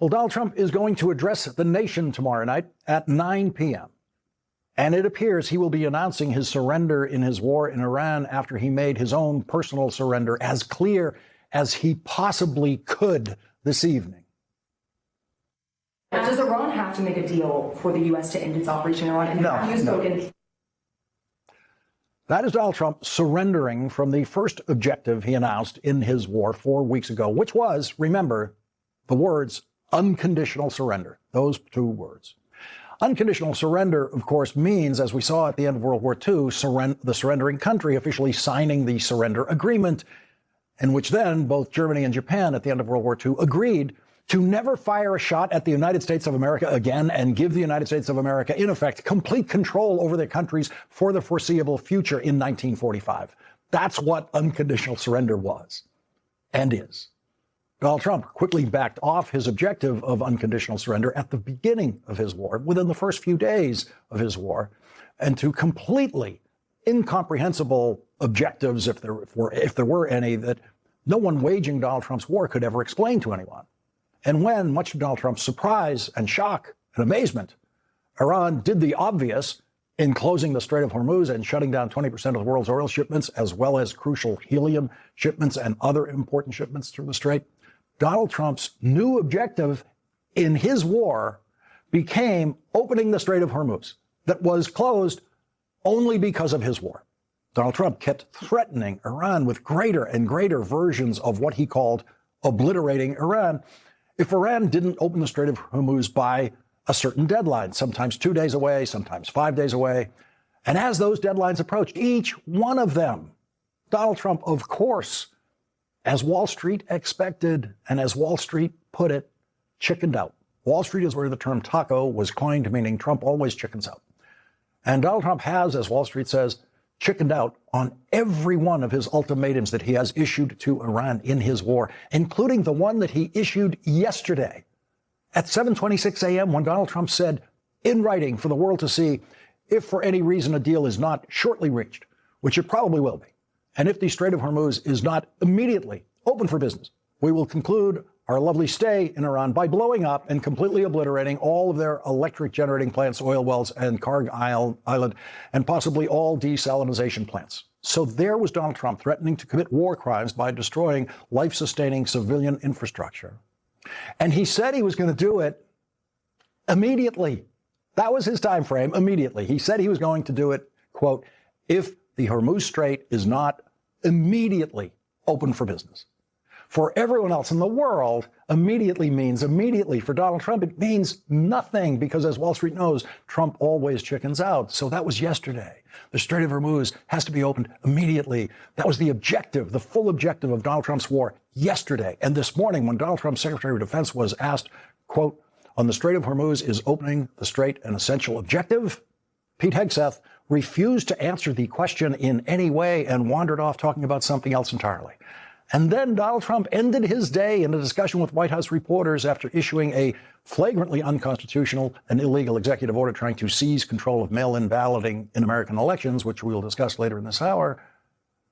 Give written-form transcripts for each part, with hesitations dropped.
Well, Donald Trump is going to address the nation tomorrow night at 9 p.m. And it appears he will be announcing his surrender in his war in Iran after he made his own personal surrender as clear as he possibly could this evening. Does Iran have to make a deal for the U.S. to end its operation in Iran? And have you spoken? That is Donald Trump surrendering from the first objective he announced in his war 4 weeks ago, which was, remember, the words unconditional surrender, those two words. Unconditional surrender, of course, means, as we saw at the end of World War II, the surrendering country officially signing the surrender agreement, in which then both Germany and Japan at the end of World War II agreed to never fire a shot at the United States of America again and give the United States of America, in effect, complete control over their countries for the foreseeable future in 1945. That's what unconditional surrender was and is. Donald Trump quickly backed off his objective of unconditional surrender at the beginning of his war, within the first few days of his war, and to completely incomprehensible objectives, if there were any, that no one waging Donald Trump's war could ever explain to anyone. And when, much to Donald Trump's surprise and shock and amazement, Iran did the obvious in closing the Strait of Hormuz and shutting down 20% of the world's oil shipments, as well as crucial helium shipments and other important shipments through the Strait, Donald Trump's new objective in his war became opening the Strait of Hormuz that was closed only because of his war. Donald Trump kept threatening Iran with greater and greater versions of what he called obliterating Iran if Iran didn't open the Strait of Hormuz by a certain deadline, sometimes 2 days away, sometimes 5 days away. And as those deadlines approached, each one of them, Donald Trump, of course, as Wall Street expected, and as Wall Street put it, chickened out. Wall Street is where the term taco was coined, meaning Trump always chickens out. And Donald Trump has, as Wall Street says, chickened out on every one of his ultimatums that he has issued to Iran in his war, including the one that he issued yesterday at 7:26 a.m. when Donald Trump said in writing for the world to see, if for any reason a deal is not shortly reached, which it probably will be, and if the Strait of Hormuz is not immediately open for business, we will conclude our lovely stay in Iran by blowing up and completely obliterating all of their electric generating plants, oil wells, and Karg Island, and possibly all desalinization plants. So there was Donald Trump threatening to commit war crimes by destroying life-sustaining civilian infrastructure. And he said he was going to do it immediately. That was his time frame, immediately. He said he was going to do it, quote, if the Hormuz Strait is not immediately open for business. For everyone else in the world, immediately means immediately. For Donald Trump, it means nothing because, as Wall Street knows, Trump always chickens out. So that was yesterday. The Strait of Hormuz has to be opened immediately. That was the objective, the full objective of Donald Trump's war yesterday. And this morning, when Donald Trump's Secretary of Defense was asked, quote, on the Strait of Hormuz, is opening the Strait an essential objective? Pete Hegseth refused to answer the question in any way and wandered off talking about something else entirely. And then Donald Trump ended his day in a discussion with White House reporters after issuing a flagrantly unconstitutional and illegal executive order trying to seize control of mail-in balloting in American elections, which we will discuss later in this hour.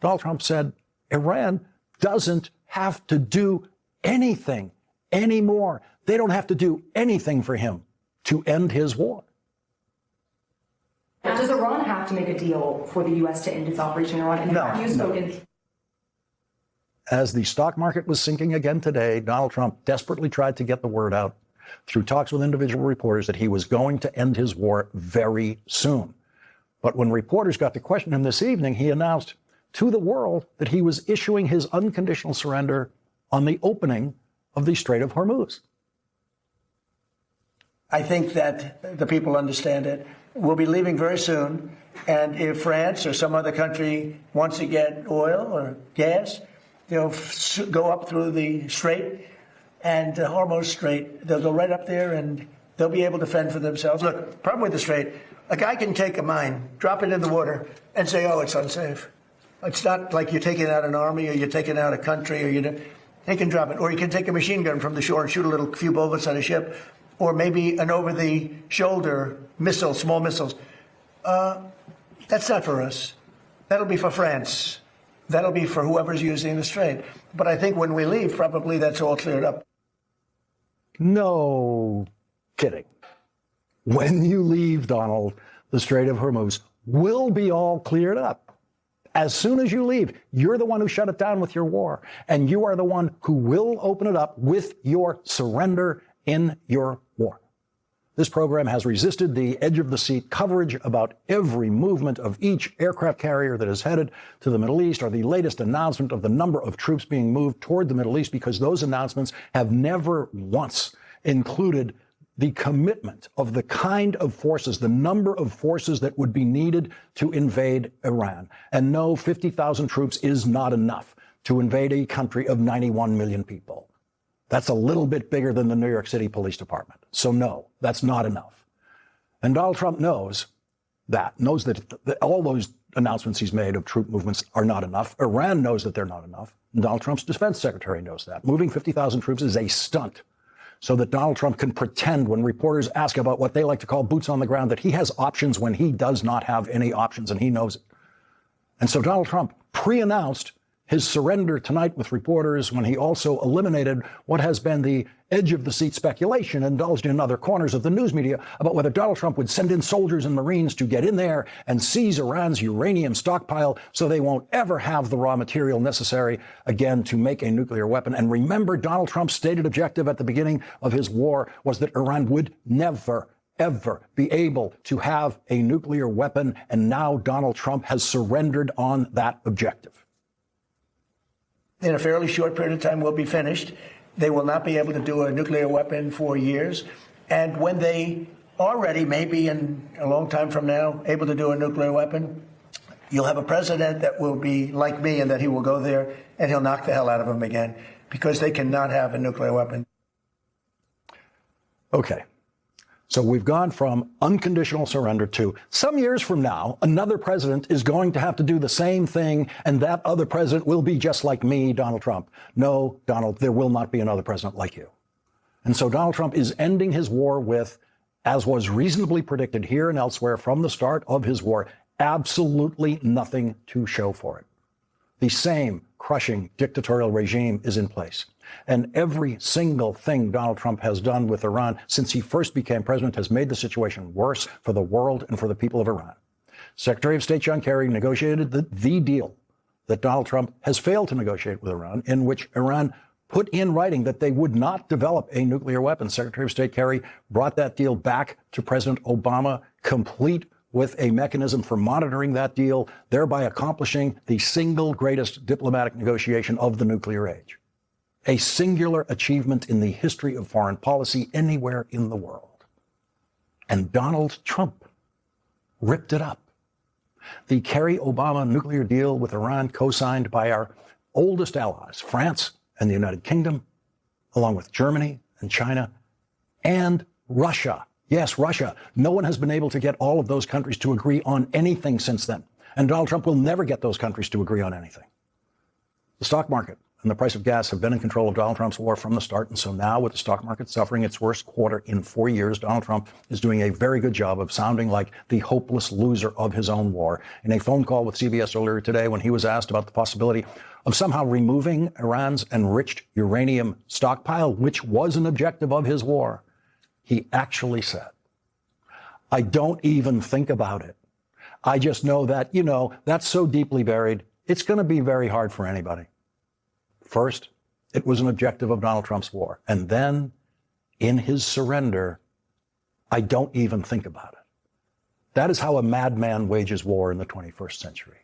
Donald Trump said Iran doesn't have to do anything anymore. They don't have to do anything for him to end his war. Does Iran have to make a deal for the U.S. to end its operation in Iran? And have you spoken? As the stock market was sinking again today, Donald Trump desperately tried to get the word out through talks with individual reporters that he was going to end his war very soon. But when reporters got to question him this evening, he announced to the world that he was issuing his unconditional surrender on the opening of the Strait of Hormuz. I think that the people understand it. We'll be leaving very soon. And if France or some other country wants to get oil or gas, they'll go up through the Strait and the Hormuz Strait. They'll go right up there and they'll be able to fend for themselves. Look, problem with the Strait, a guy can take a mine, drop it in the water, and say, oh, it's unsafe. It's not like you're taking out an army or you're taking out a country, or they can drop it. Or you can take a machine gun from the shore and shoot a few bullets at a ship, or maybe an over-the-shoulder missile, small missiles. That's not for us. That'll be for France. That'll be for whoever's using the Strait. But I think when we leave, probably that's all cleared up. No kidding. When you leave, Donald, the Strait of Hormuz will be all cleared up. As soon as you leave, you're the one who shut it down with your war, and you are the one who will open it up with your surrender in your war. This program has resisted the edge-of-the-seat coverage about every movement of each aircraft carrier that is headed to the Middle East, or the latest announcement of the number of troops being moved toward the Middle East, because those announcements have never once included the commitment of the kind of forces, the number of forces that would be needed to invade Iran. And no, 50,000 troops is not enough to invade a country of 91 million people. That's a little bit bigger than the New York City Police Department. So no, that's not enough. And Donald Trump knows that all those announcements he's made of troop movements are not enough. Iran knows that they're not enough. And Donald Trump's defense secretary knows that. Moving 50,000 troops is a stunt so that Donald Trump can pretend, when reporters ask about what they like to call boots on the ground, that he has options when he does not have any options, and he knows it. And so Donald Trump pre-announced his surrender tonight with reporters when he also eliminated what has been the edge-of-the-seat speculation indulged in other corners of the news media about whether Donald Trump would send in soldiers and Marines to get in there and seize Iran's uranium stockpile so they won't ever have the raw material necessary again to make a nuclear weapon. And remember, Donald Trump's stated objective at the beginning of his war was that Iran would never, ever be able to have a nuclear weapon. And now Donald Trump has surrendered on that objective. In a fairly short period of time, we'll be finished. They will not be able to do a nuclear weapon for years. And when they are ready, maybe in a long time from now, able to do a nuclear weapon, you'll have a president that will be like me, and that he will go there and he'll knock the hell out of them again, because they cannot have a nuclear weapon. Okay. So we've gone from unconditional surrender to some years from now, another president is going to have to do the same thing, and that other president will be just like me, Donald Trump. No, Donald, there will not be another president like you. And so Donald Trump is ending his war with, as was reasonably predicted here and elsewhere from the start of his war, absolutely nothing to show for it. The same crushing dictatorial regime is in place. And every single thing Donald Trump has done with Iran since he first became president has made the situation worse for the world and for the people of Iran. Secretary of State John Kerry negotiated the deal that Donald Trump has failed to negotiate with Iran, in which Iran put in writing that they would not develop a nuclear weapon. Secretary of State Kerry brought that deal back to President Obama, complete with a mechanism for monitoring that deal, thereby accomplishing the single greatest diplomatic negotiation of the nuclear age. A singular achievement in the history of foreign policy anywhere in the world. And Donald Trump ripped it up. The Kerry-Obama nuclear deal with Iran, co-signed by our oldest allies, France and the United Kingdom, along with Germany and China and Russia. Yes, Russia. No one has been able to get all of those countries to agree on anything since then. And Donald Trump will never get those countries to agree on anything. The stock market and the price of gas have been in control of Donald Trump's war from the start. And so now, with the stock market suffering its worst quarter in 4 years, Donald Trump is doing a very good job of sounding like the hopeless loser of his own war. In a phone call with CBS earlier today, when he was asked about the possibility of somehow removing Iran's enriched uranium stockpile, which was an objective of his war, he actually said, "I don't even think about it. I just know that, that's so deeply buried, it's going to be very hard for anybody." First, it was an objective of Donald Trump's war. And then, in his surrender, "I don't even think about it." That is how a madman wages war in the 21st century.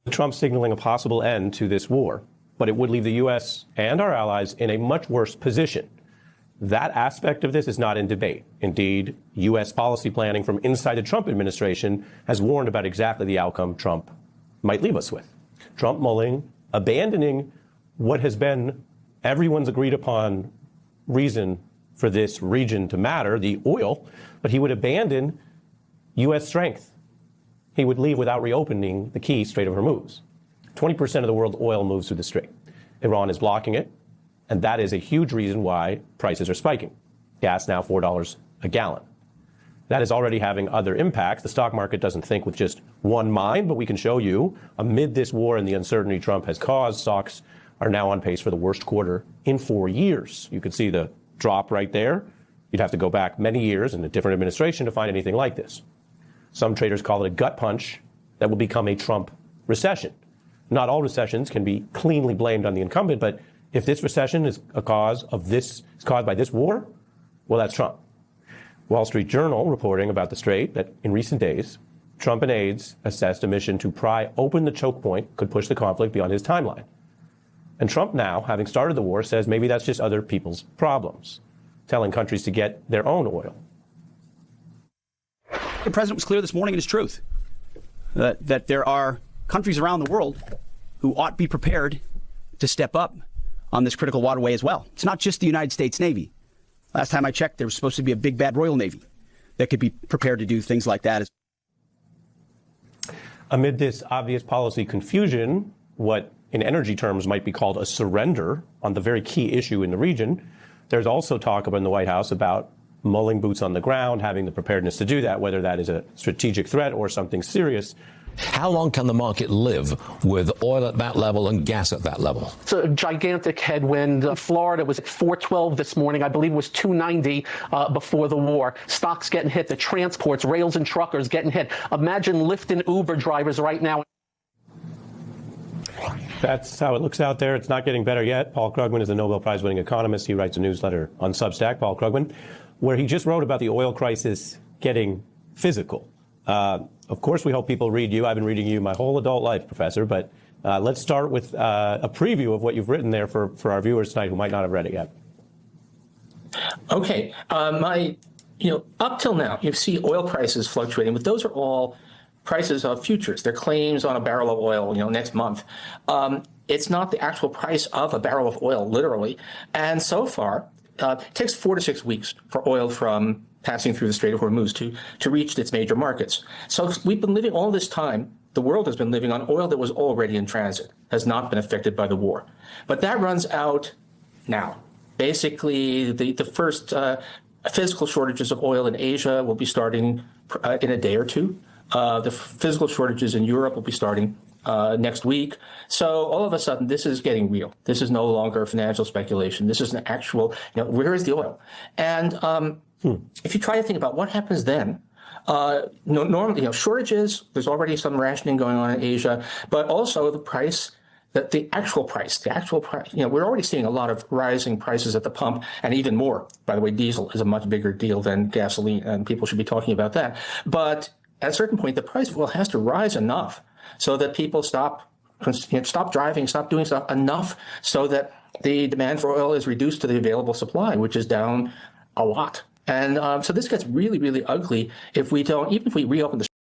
Trump signaling a possible end to this war, but it would leave the U.S. and our allies in a much worse position. That aspect of this is not in debate. Indeed, U.S. policy planning from inside the Trump administration has warned about exactly the outcome Trump might leave us with. Trump mulling, abandoning what has been everyone's agreed upon reason for this region to matter, the oil, but he would abandon U.S. strength he would leave without reopening the key Strait of Hormuz. 20% of the world's oil moves through the strait. Iran is blocking it, and that is a huge reason why prices are spiking. Gas now $4 a gallon. That is already having other impacts. The stock market doesn't think with just one mind, but we can show you, amid this war and the uncertainty Trump has caused, stocks are now on pace for the worst quarter in 4 years. You can see the drop right there. You'd have to go back many years in a different administration to find anything like this. Some traders call it a gut punch that will become a Trump recession. Not all recessions can be cleanly blamed on the incumbent, but if this recession is caused by this war, well, that's Trump. Wall Street Journal reporting about the strait that in recent days, Trump and aides assessed a mission to pry open the choke point could push the conflict beyond his timeline. And Trump now, having started the war, says maybe that's just other people's problems, telling countries to get their own oil. The president was clear this morning in his truth that there are countries around the world who ought to be prepared to step up on this critical waterway as well. It's not just the United States Navy. Last time I checked, there was supposed to be a big bad Royal Navy that could be prepared to do things like that. Amid this obvious policy confusion, what in energy terms might be called a surrender on the very key issue in the region, there's also talk in the White House about mulling boots on the ground, having the preparedness to do that, whether that is a strategic threat or something serious. How long can the market live with oil at that level and gas at that level? It's a gigantic headwind. Florida was at 412 this morning. I believe it was 290 before the war. Stocks getting hit. The transports, rails and truckers getting hit. Imagine Lyft and Uber drivers right now. That's how it looks out there. It's not getting better yet. Paul Krugman is a Nobel Prize-winning economist. He writes a newsletter on Substack, Paul Krugman, where he just wrote about the oil crisis getting physical. Of course, we hope people read you. I've been reading you my whole adult life, Professor, but let's start with a preview of what you've written there for our viewers tonight who might not have read it yet. Okay. Up till now, you see oil prices fluctuating, but those are all prices of futures. They're claims on a barrel of oil, next month. It's not the actual price of a barrel of oil, literally. And so far, it takes 4 to 6 weeks for oil from passing through the Strait of Hormuz to reach its major markets. So we've been living all this time, the world has been living on oil that was already in transit, has not been affected by the war. But that runs out now. Basically, the first physical shortages of oil in Asia will be starting in a day or two. The physical shortages in Europe will be starting next week. So all of a sudden, this is getting real. This is no longer financial speculation. This is an actual, where is the oil? And if you try to think about what happens then, normally, shortages, there's already some rationing going on in Asia, but also the price, the actual price, we're already seeing a lot of rising prices at the pump, and even more. By the way, diesel is a much bigger deal than gasoline, and people should be talking about that. But at a certain point, the price of oil has to rise enough so that people stop driving, stop doing stuff enough so that the demand for oil is reduced to the available supply, which is down a lot. And so this gets really, really ugly if we don't, even if we reopen the